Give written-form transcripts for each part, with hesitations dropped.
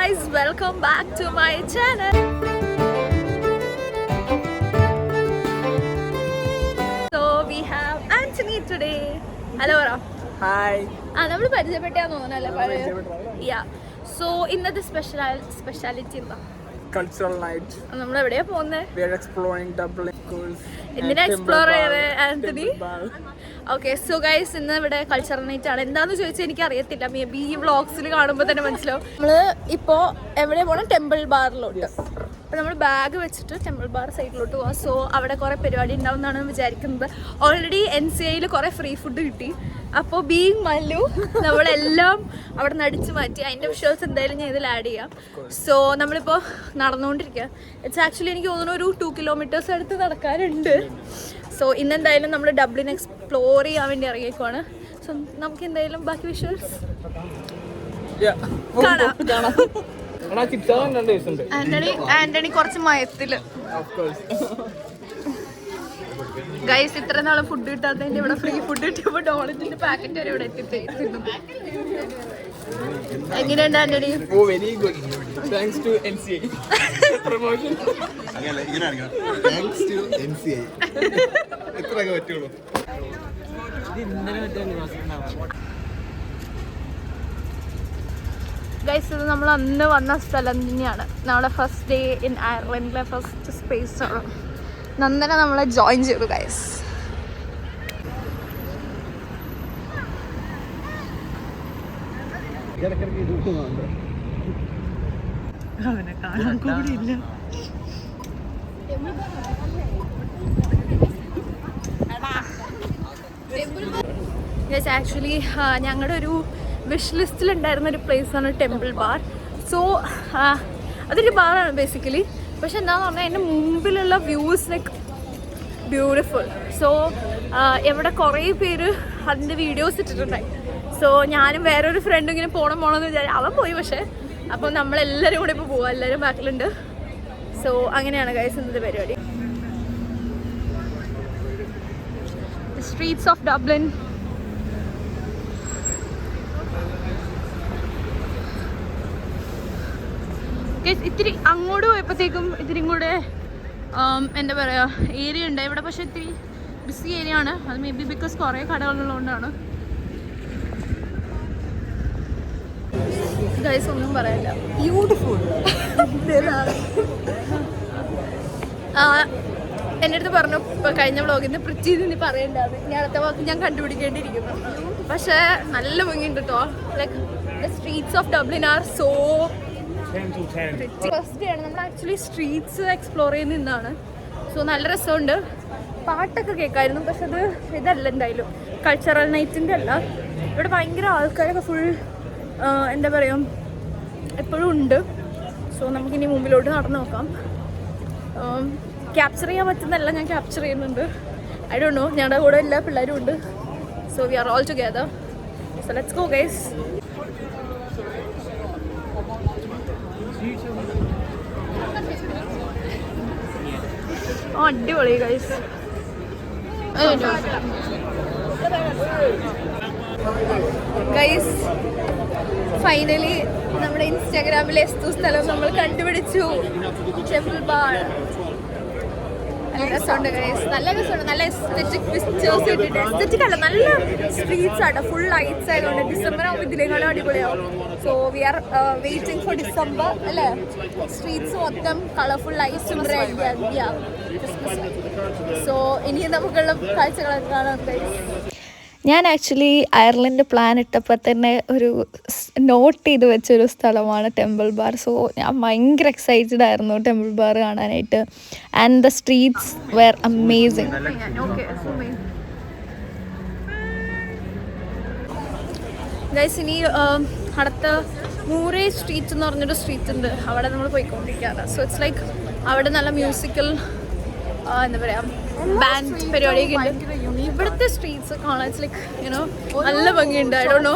guys, welcome back to my channel. So we have Anthony today. Hello. Hi. നമ്മൾ പരിചയപ്പെട്ടാന്ന് തോന്നുന്നല്ലേ? Yeah. So ഇന്നത്തെ speciality എന്താ? Cultural night. നമ്മൾ എവിടെയാ പോകുന്നത്? We are exploring Dublin schools. എന്തിനാ എക്സ്പ്ലോർ ചെയ്തത് ആന്റണി? ഓക്കെ, സോ ഗൈസ് ഇന്ന് ഇവിടെ കൾച്ചറൽ നൈറ്റ് ആണ്. എന്താന്ന് ചോദിച്ചാൽ എനിക്ക് അറിയത്തില്ല, മേ ബി ഈ വ്ളോഗ്സിൽ കാണുമ്പോൾ തന്നെ മനസ്സിലാവും. നമ്മള് ഇപ്പോൾ എവിടെ പോകണം? ടെമ്പിൾ ബാറിലോട്ട്. അപ്പോൾ നമ്മൾ ബാഗ് വെച്ചിട്ട് ടെമ്പിൾ ബാർ സൈഡിലോട്ട് പോകാം. സോ അവിടെ കുറേ പരിപാടി ഉണ്ടാവും എന്നാണ് വിചാരിക്കുന്നത്. ഓൾറെഡി NCAയിൽ കുറേ ഫ്രീ ഫുഡ് കിട്ടി. അപ്പോൾ ബീങ് മല്ലു നമ്മളെല്ലാം അവിടെ നിന്ന് അടിച്ചു മാറ്റി. അതിൻ്റെ വിഷ്വൽസ് എന്തായാലും ഞാൻ ഇതിൽ ആഡ് ചെയ്യാം. സോ നമ്മളിപ്പോൾ നടന്നുകൊണ്ടിരിക്കുക. ഇറ്റ്സ് ആക്ച്വലി എനിക്ക് തോന്നുന്നു ഒരു 2 kilometers അടുത്ത് നടക്കാനുണ്ട്. സോ ഇന്നെന്തായാലും നമ്മൾ ഡബ്ലിൻ എക്സ്പ്ലോർ ചെയ്യാൻ വേണ്ടി ഇറങ്ങിയേക്കുവാണ്. സോ നമുക്ക് എന്തായാലും ബാക്കി വിഷ്വൽസ് കാണാം. ആന്റണി കുറച്ച് മയത്തില്. ഗൈസ് ഇത്ര നാളെ ഫുഡ് കിട്ടാത്തതിന്റെ ഇവിടെ ഫ്രീ ഫുഡ് കിട്ടിയപ്പോൾ ഡോളറ്റിന്റെ പാക്കറ്റ് വരെ ഇവിടെ എത്തിക്കുന്നു. എങ്ങനെയുണ്ട് Antony? Very good, thanks to NCA promotion. Thanks to NCA. എത്രയൊക്കെ പറ്റുള്ളൂ. ഗൈസ് ഇത് നമ്മൾ അന്ന് വന്ന സ്ഥലം തന്നെയാണ്. നമ്മുടെ ഫസ്റ്റ് ഡേ ഇൻ അയർലൻഡിലെ ഫസ്റ്റ് സ്പേസ് ആണ്. നന്ദന നമ്മളെ ജോയിൻ ചെയ്തു ഗൈസ്. അവനെ കാണാൻ കൂടിയില്ല. ഗൈസ് ആക്ച്വലി ഞങ്ങളുടെ ഒരു വിഷ് ലിസ്റ്റിലുണ്ടായിരുന്ന ഒരു പ്ലേസാണ് ടെമ്പിൾ ബാർ. സോ അതൊരു ബാറാണ് ബേസിക്കലി. പക്ഷെ എന്താണെന്ന് പറഞ്ഞാൽ അതിൻ്റെ മുമ്പിലുള്ള വ്യൂസ് ലൈക്ക് ബ്യൂട്ടിഫുൾ. സോ ഇവിടെ കുറേ പേര് അതിൻ്റെ വീഡിയോസ് ഇട്ടിട്ടുണ്ടായി. സോ ഞാനും വേറൊരു ഫ്രണ്ടും ഇങ്ങനെ പോകണമെന്ന് വിചാരിച്ചു. അവൻ പോയി പക്ഷേ. അപ്പോൾ നമ്മളെല്ലാവരും കൂടെ ഇപ്പോൾ പോവാം. എല്ലാവരും ബാക്കിലുണ്ട്. സോ അങ്ങനെയാണ് ഗൈസ് ഇന്നത്തെ പരിപാടി. Streets of Dublin. ഇത്തിരി അങ്ങോട്ട് പോയപ്പോഴത്തേക്കും ഇത്തിരിയും കൂടെ എന്താ പറയുക ഏരിയ ഉണ്ട് ഇവിടെ. പക്ഷെ ഇത്തിരി ബിസി ഏരിയ ആണ്. അത് മേ ബി ബിക്കോസ് കുറേ കടകളുള്ളതുകൊണ്ടാണ്. ഗൈസ് ഒന്നും പറയില്ല, ബ്യൂട്ടിഫുൾ. എൻ്റെ അടുത്ത് പറഞ്ഞു ഇപ്പോൾ കഴിഞ്ഞ വ്ളോഗിൽ നിന്ന് പ്രിച്ചീന്ന് ഇനി പറയേണ്ടത്. ഇനി അടുത്ത വാക്ക് ഞാൻ കണ്ടുപിടിക്കേണ്ടിയിരിക്കുന്നു. പക്ഷേ നല്ല ഭംഗിയുണ്ട് കേട്ടോ. Like the streets of Dublin are so first day ആണ്. നമ്മൾ ആക്ച്വലി സ്ട്രീറ്റ്സ് എക്സ്പ്ലോർ ചെയ്യുന്ന ഇന്നാണ്. സോ നല്ല രസമുണ്ട്. പാട്ടൊക്കെ കേൾക്കായിരുന്നു. പക്ഷെ അത് ഇതല്ല, എന്തായാലും കൾച്ചറൽ നൈറ്റിൻ്റെ അല്ല. ഇവിടെ ഭയങ്കര ആൾക്കാരൊക്കെ ഫുൾ എന്താ പറയുക എപ്പോഴും ഉണ്ട്. സോ നമുക്കിനി മുമ്പിലോട്ട് നടന്നു നോക്കാം. ക്യാപ്ചർ ചെയ്യാൻ പറ്റുന്നല്ല, ഞാൻ ക്യാപ്ചർ ചെയ്യുന്നുണ്ട്. ഐ ഡോണ്ട് നോ, ഞങ്ങളുടെ കൂടെ എല്ലാ പിള്ളേരും ഉണ്ട്. So we are all together. So let's go guys. അടിപൊളി ഗൈസ്. ഗൈസ് ഫൈനലി നമ്മുടെ ഇൻസ്റ്റാഗ്രാമിലെ സ്ഥലം നമ്മൾ കണ്ടുപിടിച്ചു. Temple bar. നല്ല രസമുണ്ട് ഗൈസ്, നല്ല രസമുണ്ട്. നല്ല എസ്തെറ്റിക് പിക്ചേഴ്സ് ഇട്ടിട്ട്, എസ്തെറ്റിക് അല്ല, നല്ല സ്ട്രീറ്റ്സ് ആണ്. ഫുൾ ലൈറ്റ്സ് ആയതുകൊണ്ട് ഡിസംബർ ആകുമ്പോൾ ഇതിലേക്കാളും അടിപൊളിയാവും. So we are waiting for December അല്ലേ. സ്ട്രീറ്റ്സ് മൊത്തം കളർഫുൾ ലൈറ്റ്സും സോ ഇനി നമുക്കുള്ള കാഴ്ചകളൊക്കെ കാണാം ഗൈസ്. ഞാൻ ആക്ച്വലി അയർലൻഡ് പ്ലാൻ ഇട്ടപ്പോൾ തന്നെ ഒരു നോട്ട് ചെയ്ത് വെച്ചൊരു സ്ഥലമാണ് ടെമ്പിൾ ബാർ. സോ ഞാൻ ഭയങ്കര എക്സൈറ്റഡ് ആയിരുന്നു ടെമ്പിൾ ബാർ കാണാനായിട്ട്. And the streets were amazing. Guys ഇനി അടുത്ത മൂറേ സ്ട്രീറ്റ് എന്ന് പറഞ്ഞൊരു സ്ട്രീറ്റ് ഉണ്ട്. അവിടെ നമ്മൾ പോയിക്കൊണ്ടിരിക്കുകയാണ്. സോ ഇറ്റ്സ് ലൈക്ക് അവിടെ നല്ല മ്യൂസിക്കൽ എന്താ പറയുക ബാൻഡ് പരിപാടിയൊക്കെ ഉണ്ട്. ഇവിടുത്തെ സ്ട്രീറ്റ്സ് കാണാൻ ലൈക്ക് യുനോ നല്ല ഭംഗിയുണ്ട്. I don't no.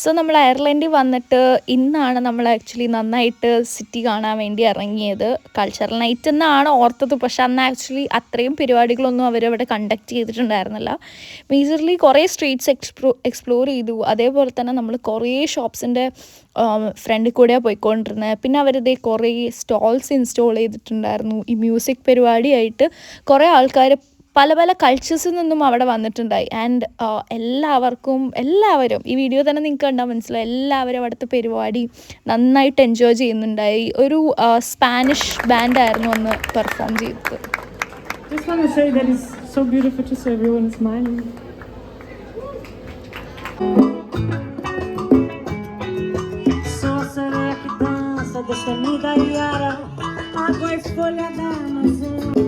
സോ നമ്മൾ അയർലൻഡിൽ വന്നിട്ട് ഇന്നാണ് നമ്മൾ ആക്ച്വലി നന്നായിട്ട് സിറ്റി കാണാൻ വേണ്ടി ഇറങ്ങിയത്. കൾച്ചറൽ നൈറ്റ് എന്നാണ് ഓർത്തത്, പക്ഷെ അന്ന് ആക്ച്വലി അത്രയും പരിപാടികളൊന്നും അവരവിടെ കണ്ടക്ട് ചെയ്തിട്ടുണ്ടായിരുന്നില്ല. മേജർലി കുറേ സ്ട്രീറ്റ്സ് എക്സ്പ്ലോർ ചെയ്തു. അതേപോലെ തന്നെ നമ്മൾ കുറേ ഷോപ്സിൻ്റെ ഫ്രണ്ടിൽ കൂടെയാണ് പോയിക്കൊണ്ടിരുന്നത്. പിന്നെ അവരിതേ കുറേ സ്റ്റോൾസ് ഇൻസ്റ്റോൾ ചെയ്തിട്ടുണ്ടായിരുന്നു. ഈ മ്യൂസിക് പരിപാടിയായിട്ട് കുറേ ആൾക്കാർ പല പല കൾച്ചേഴ്സിൽ നിന്നും അവിടെ വന്നിട്ടുണ്ടായി. ആൻഡ് എല്ലാവരും ഈ വീഡിയോ തന്നെ നിങ്ങൾക്ക് കണ്ടാൽ മനസ്സിലായി, എല്ലാവരും അവിടുത്തെ പരിപാടി നന്നായിട്ട് എൻജോയ് ചെയ്യുന്നുണ്ടായി. ഒരു സ്പാനിഷ് ബാൻഡായിരുന്നു അന്ന് പെർഫോം ചെയ്തത്. Just want to say that it's so beautiful to see everyone smiling. Sou a sereia que dança, destemida e ara, água esfolha da Amazônia.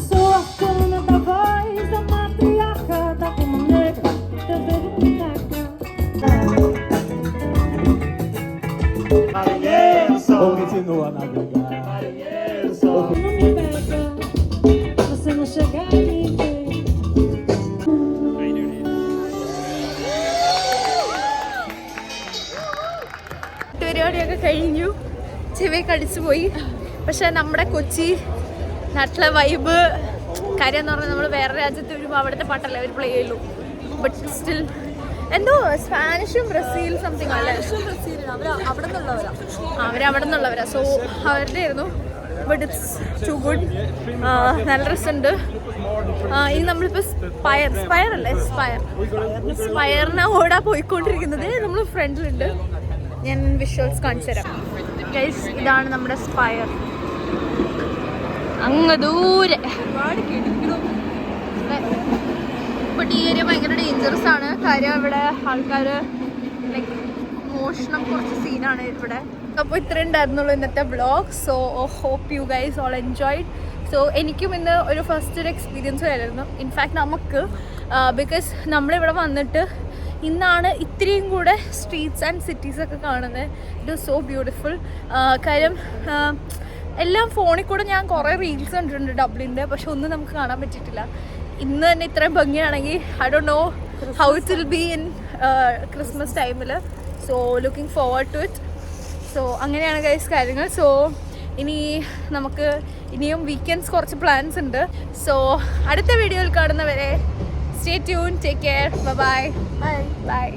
Sou a cana da voz da matriarca da cama negra, teu dedo pitaca. Marinheiro sou, continua a navegar. marinheiro sou. Não me pega, você não chega a ninguém. പരിപാടിയൊക്കെ കഴിഞ്ഞു, ചെവിയൊക്കെ അടിച്ചു പോയി. പക്ഷെ നമ്മുടെ കൊച്ചി നാട്ടിലെ vibe കാര്യം എന്ന് പറഞ്ഞാൽ നമ്മൾ വേറെ രാജ്യത്ത് വരുമ്പോൾ അവിടുത്തെ പാട്ടല്ലേ അവർ പ്ലേ ചെയ്യുള്ളൂ. ബട്ട് സ്റ്റിൽ എന്തോ സ്പാനിഷും ബ്രസീൽ സംതിങ് അല്ലേ, അവരവിടെ നിന്നുള്ളവരാ. സോ അവരുടെ ആയിരുന്നു. But it's too good. നല്ല രസമുണ്ട്. ഇനി നമ്മളിപ്പോൾ സ്പയറിനെ ഓടാ പോയിക്കൊണ്ടിരിക്കുന്നത്. നമ്മൾ ഫ്രണ്ടിലുണ്ട്, ഞാൻ വിഷ്വൽസ് കാണിച്ചു തരാം. ഗൈസ്, ഇതാണ് നമ്മുടെ സ്പയർ. അങ്ങ് ദൂരെ ബട്ട് ഈ ഏരിയ ഭയങ്കര ഡേഞ്ചറസ് ആണ്. കാര്യം ഇവിടെ ആൾക്കാർ ലൈക്ക് മോഷണം കുറച്ച് സീനാണ് ഇവിടെ. അപ്പോൾ ഇത്രയും ഉണ്ടായിരുന്നുള്ളൂ ഇന്നത്തെ vlog. So hope you guys all enjoyed. So എനിക്കും ഇന്ന് ഒരു ഫസ്റ്റ് ഒരു എക്സ്പീരിയൻസ് ആയിരുന്നു. ഇൻഫാക്ട് നമുക്ക് ബിക്കോസ് നമ്മളിവിടെ വന്നിട്ട് ഇന്നാണ് ഇത്രയും കൂടെ സ്ട്രീറ്റ്സ് ആൻഡ് സിറ്റീസൊക്കെ കാണുന്നത്. It was so beautiful. കാര്യം എല്ലാം ഫോണിൽ കൂടെ ഞാൻ കുറേ റീൽസ് കണ്ടിട്ടുണ്ട് ഡബ്ലിൻ്റെ, പക്ഷെ ഒന്നും നമുക്ക് കാണാൻ പറ്റിയിട്ടില്ല. ഇന്ന് തന്നെ ഇത്രയും ഭംഗിയാണെങ്കിൽ I don't know how it will be in Christmas ടൈമിൽ. So looking forward to it. So അങ്ങനെയാണ് ഗൈസ് കാര്യങ്ങൾ. സോ നമുക്ക് ഇനിയും വീക്കെൻഡ്സ് കുറച്ച് പ്ലാൻസ് ഉണ്ട്. സോ അടുത്ത വീഡിയോയിൽ കാണുന്നവരെ stay tuned, take care, bye bye. Bye.